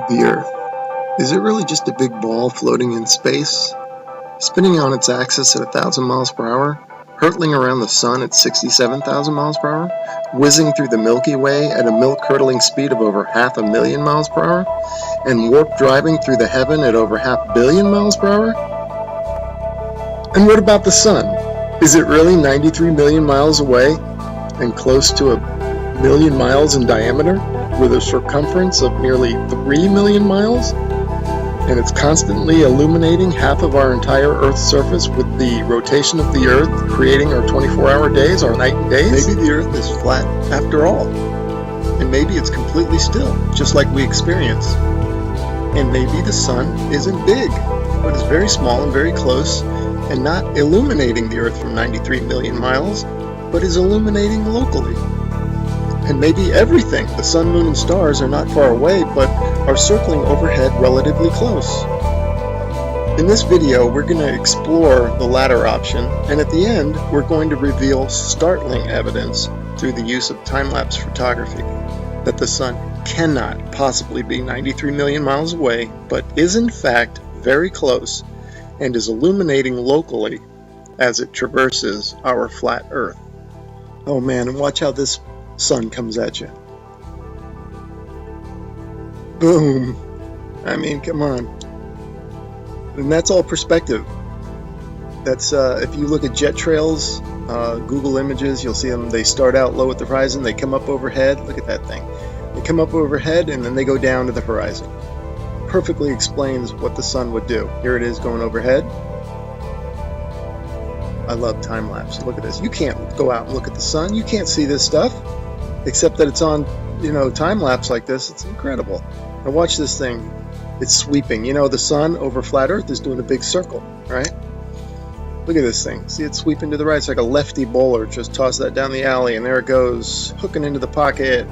The Earth. Is it really just a big ball floating in space, spinning on its axis at 1,000 miles per hour, hurtling around the sun at 67,000 miles per hour, whizzing through the Milky Way at a milk-curdling speed of over 500,000 miles per hour, and warp driving through the heaven at over 500 million miles per hour? And what about the sun? Is it really 93 million miles away and close to 1,000,000 miles in diameter, with a circumference of nearly 3 million miles? And it's constantly illuminating half of our entire Earth's surface with the rotation of the Earth, creating our 24-hour days, our night and days? Maybe the Earth is flat after all. And maybe it's completely still, just like we experience. And maybe the sun isn't big, but is very small and very close, and not illuminating the Earth from 93 million miles, but is illuminating locally. And maybe everything, the sun, moon, and stars, are not far away, but are circling overhead relatively close. In this video, we're going to explore the latter option, and at the end, we're going to reveal startling evidence through the use of time-lapse photography that the sun cannot possibly be 93 million miles away, but is in fact very close and is illuminating locally as it traverses our flat Earth. Oh man, and watch how this sun comes at you. Boom. I mean, come on. And that's all perspective. That's if you look at jet trails, Google Images, you'll see them. They start out low at the horizon, they come up overhead. Look at that thing. They come up overhead and then they go down to the horizon. Perfectly explains what the sun would do. Here it is going overhead. I love time lapse. Look at this. You can't go out and look at the sun. You can't see this stuff, except that it's on, time lapse like this. It's incredible. Now watch this thing. It's sweeping. The sun over flat Earth is doing a big circle, right? Look at this thing. See it sweeping to the right. It's like a lefty bowler. Just toss that down the alley, and there it goes, hooking into the pocket.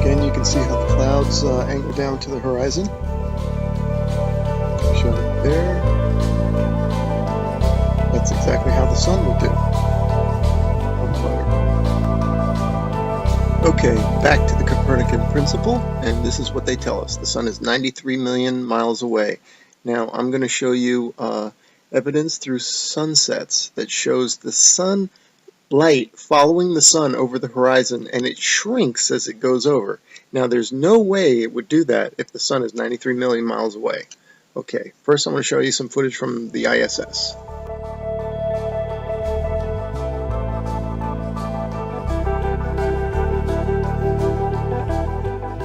Again, you can see how the clouds angle down to the horizon. Show it there. That's exactly how the sun would do. Okay, back to the Copernican principle, and this is what they tell us. The sun is 93 million miles away. Now, I'm going to show you evidence through sunsets that shows the sun light following the sun over the horizon, and it shrinks as it goes over. Now, there's no way it would do that if the sun is 93 million miles away. Okay, first I'm going to show you some footage from the ISS.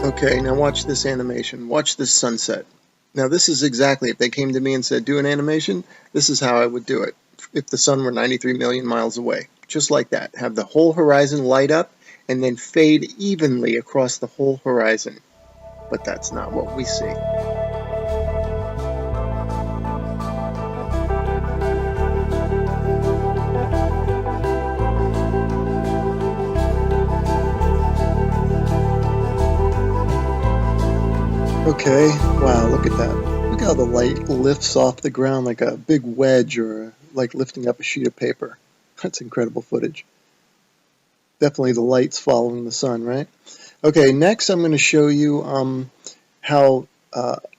Okay, now watch this animation. Watch this sunset. Now this is exactly, if they came to me and said, do an animation, this is how I would do it if the sun were 93 million miles away. Just like that. Have the whole horizon light up and then fade evenly across the whole horizon. But that's not what we see. Okay, wow, look at that. Look how the light lifts off the ground like a big wedge, or like lifting up a sheet of paper. That's incredible footage. Definitely the light's following the sun, right? Okay, next I'm going to show you how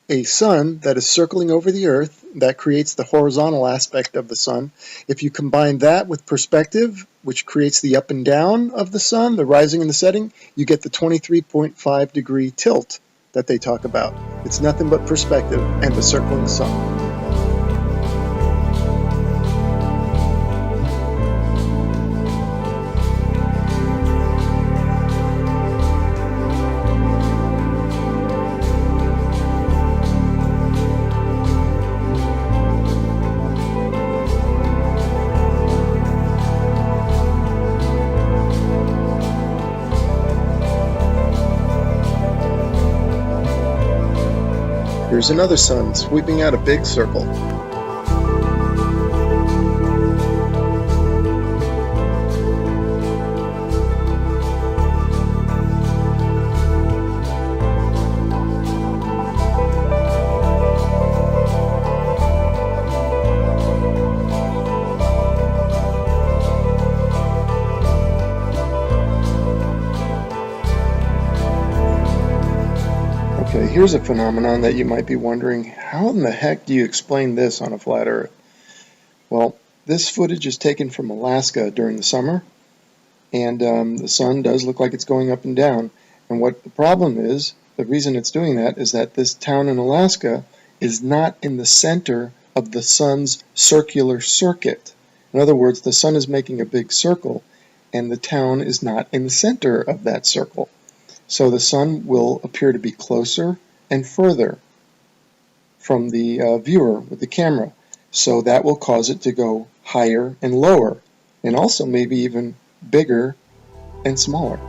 a sun that is circling over the Earth, that creates the horizontal aspect of the sun. If you combine that with perspective, which creates the up and down of the sun, the rising and the setting, you get the 23.5 degree tilt that they talk about. It's nothing but perspective and the circling sun. Here's another sun sweeping out a big circle. here's a phenomenon that you might be wondering, how in the heck do you explain this on a flat Earth? Well, this footage is taken from Alaska during the summer, and the sun does look like it's going up and down. And what the problem is, the reason it's doing that is that this town in Alaska is not in the center of the sun's circular circuit. In other words, the sun is making a big circle, and the town is not in the center of that circle. So the sun will appear to be closer and further from the viewer with the camera. So that will cause it to go higher and lower, and also maybe even bigger and smaller.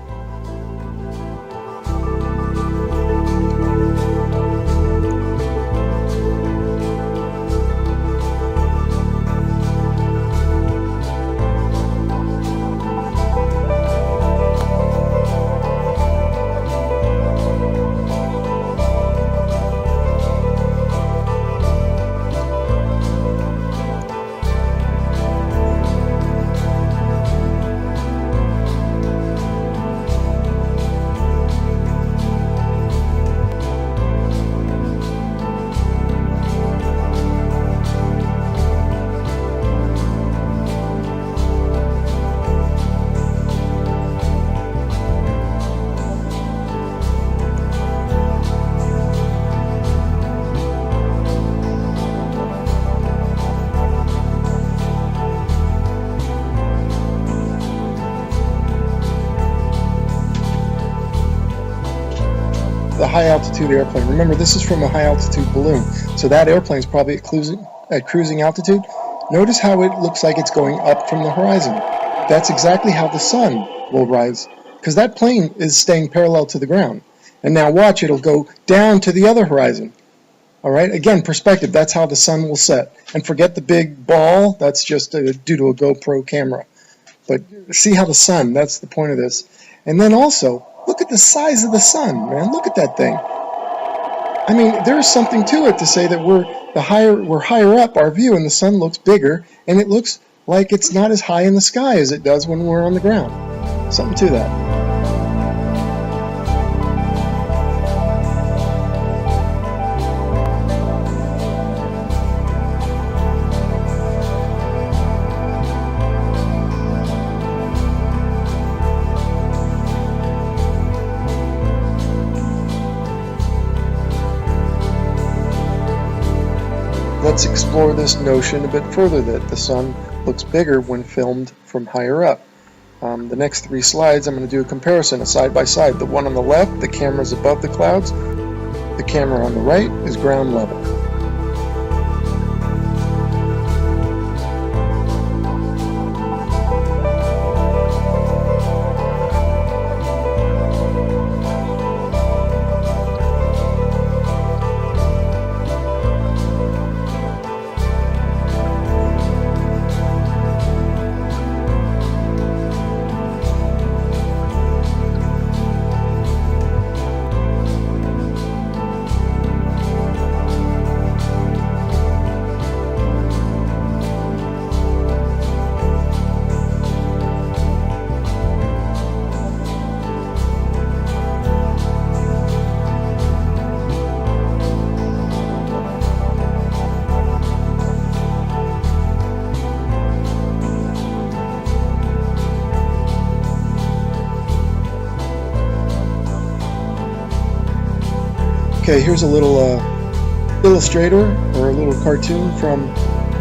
The high altitude airplane. Remember, this is from a high altitude balloon, so that airplane is probably at cruising altitude. Notice how it looks like it's going up from the horizon. That's exactly how the sun will rise, because that plane is staying parallel to the ground. And now watch, it'll go down to the other horizon. All right, again, perspective, that's how the sun will set. And forget the big ball, that's just due to a GoPro camera. But see how the sun, that's the point of this. And then also, look at the size of the sun, man. Look at that thing. I mean, there's something to it to say that we're higher up our view, and the sun looks bigger, and it looks like it's not as high in the sky as it does when we're on the ground. Something to that. Let's explore this notion a bit further, that the sun looks bigger when filmed from higher up. The next 3 slides, I'm going to do a comparison, a side by side. The one on the left, the camera's above the clouds. The camera on the right is ground level. Okay, here's a little illustrator or a little cartoon from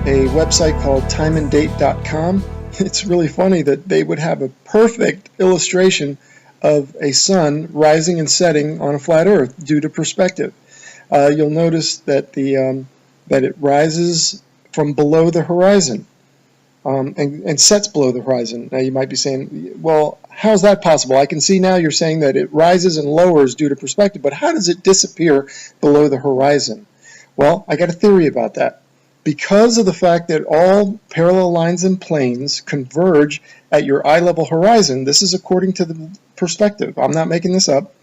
a website called timeanddate.com. It's really funny that they would have a perfect illustration of a sun rising and setting on a flat Earth due to perspective. You'll notice that that it rises from below the horizon and sets below the horizon. Now you might be saying, well, how is that possible? I can see now you're saying that it rises and lowers due to perspective, but how does it disappear below the horizon? Well, I got a theory about that. Because of the fact that all parallel lines and planes converge at your eye level horizon, this is according to the perspective, I'm not making this up.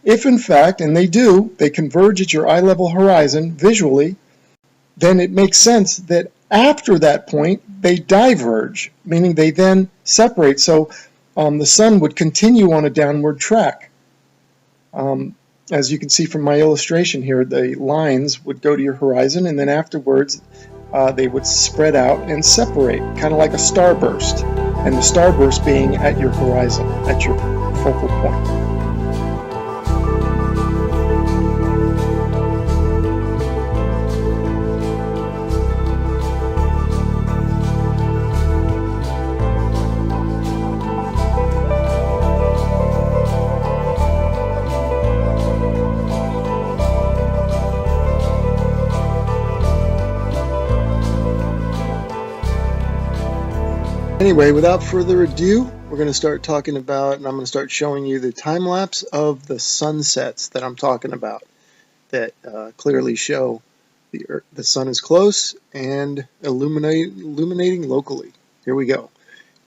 If in fact, and they do, they converge at your eye level horizon visually, then it makes sense that after that point they diverge, meaning they then separate. So the sun would continue on a downward track. As you can see from my illustration here, the lines would go to your horizon, and then afterwards they would spread out and separate, kind of like a starburst, and the starburst being at your horizon, at your focal point. Anyway, without further ado, we're going to start talking about, and I'm going to start showing you the time lapse of the sunsets that I'm talking about that clearly show the sun is close and illuminating locally. Here we go.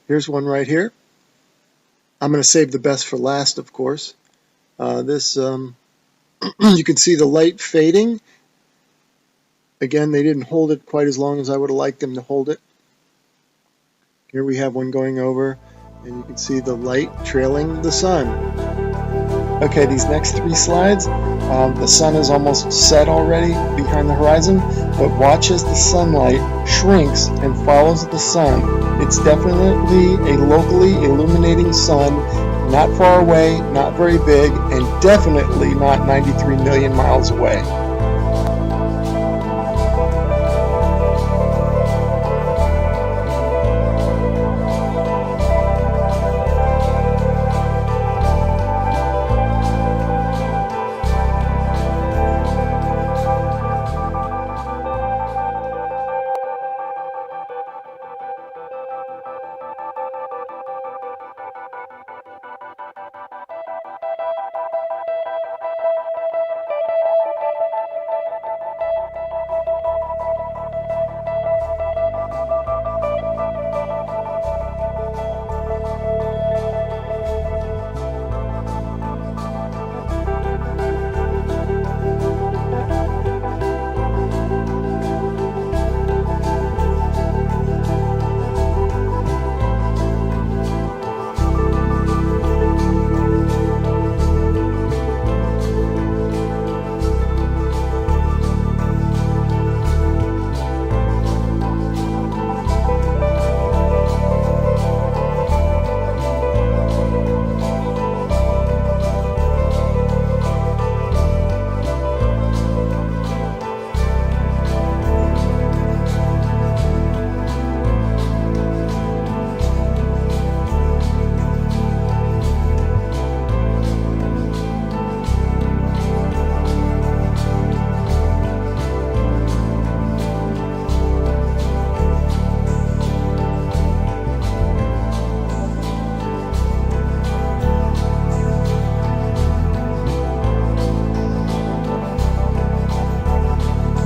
Here's one right here. I'm going to save the best for last, of course. You can see the light fading. Again, they didn't hold it quite as long as I would have liked them to hold it. Here we have one going over, and you can see the light trailing the sun. Okay, these next three slides, the sun is almost set already behind the horizon, but watch as the sunlight shrinks and follows the sun. It's definitely a locally illuminating sun, not far away, not very big, and definitely not 93 million miles away.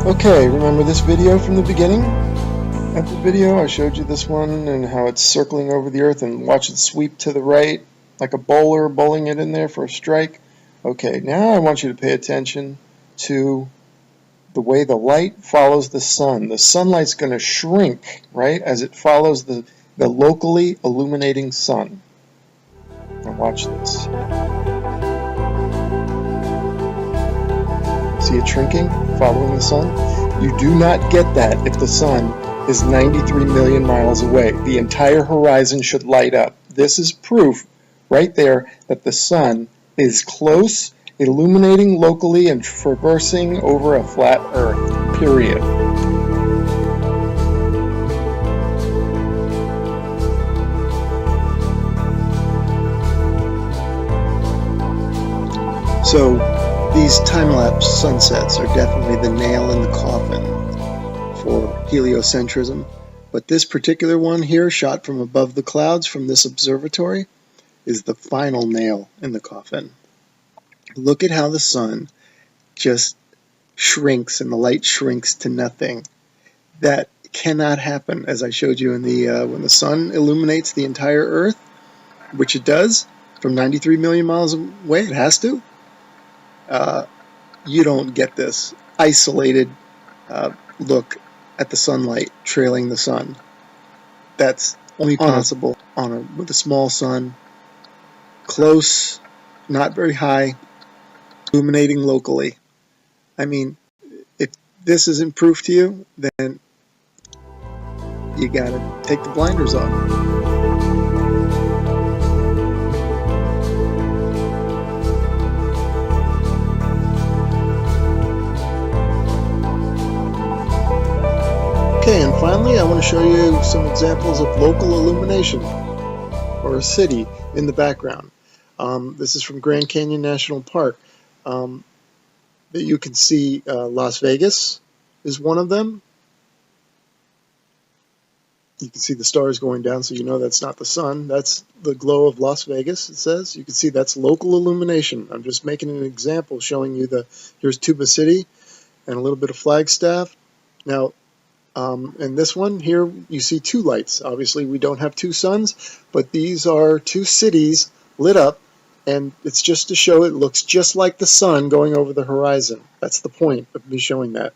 Okay, remember this video from the beginning of the video? I showed you this one and how it's circling over the earth, and watch it sweep to the right like a bowler bowling it in there for a strike. Okay, now I want you to pay attention to the way the light follows the sun. The sunlight's going to shrink, right, as it follows the locally illuminating sun. Now watch this. See it shrinking, following the sun? You do not get that if the sun is 93 million miles away. The entire horizon should light up. This is proof right there that the sun is close, illuminating locally, and traversing over a flat earth, period. So these time-lapse sunsets are definitely the nail in the coffin for heliocentrism, but this particular one here, shot from above the clouds from this observatory, is the final nail in the coffin. Look at how the sun just shrinks and the light shrinks to nothing. That cannot happen, as I showed you in the when the sun illuminates the entire Earth, which it does from 93 million miles away. It has to. You don't get this isolated look at the sunlight trailing the sun. That's only possible with a small sun, close, not very high, illuminating locally. I mean, if this isn't proof to you, then you gotta take the blinders off. Okay, and finally I want to show you some examples of local illumination, or a city in the background. This is from Grand Canyon National Park. That you can see Las Vegas is one of them. You can see the stars going down, so you know that's not the sun. That's the glow of Las Vegas, it says. You can see that's local illumination. I'm just making an example showing you here's Tuba City and a little bit of Flagstaff. Now, in this one here, you see two lights. Obviously, we don't have two suns, but these are two cities lit up, and it's just to show it looks just like the sun going over the horizon. That's the point of me showing that.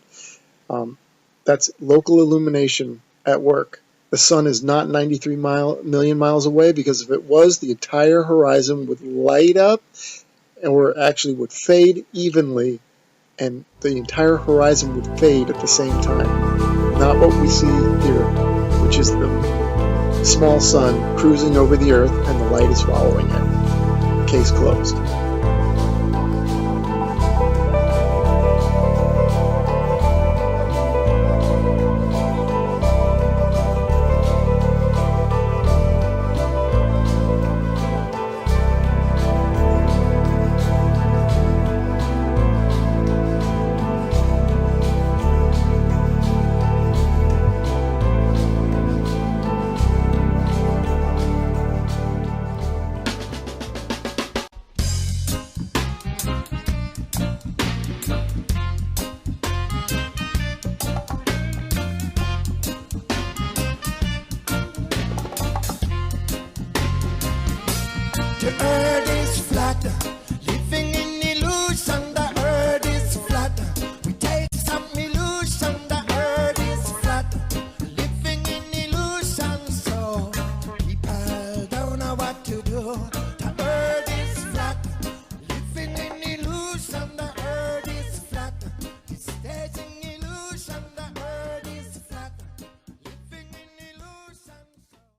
That's local illumination at work. The sun is not 93 million miles away, because if it was, the entire horizon would light up, or actually would fade evenly, and the entire horizon would fade at the same time. Not what we see here, which is the small sun cruising over the earth and the light is following it. Case closed. The earth is flat,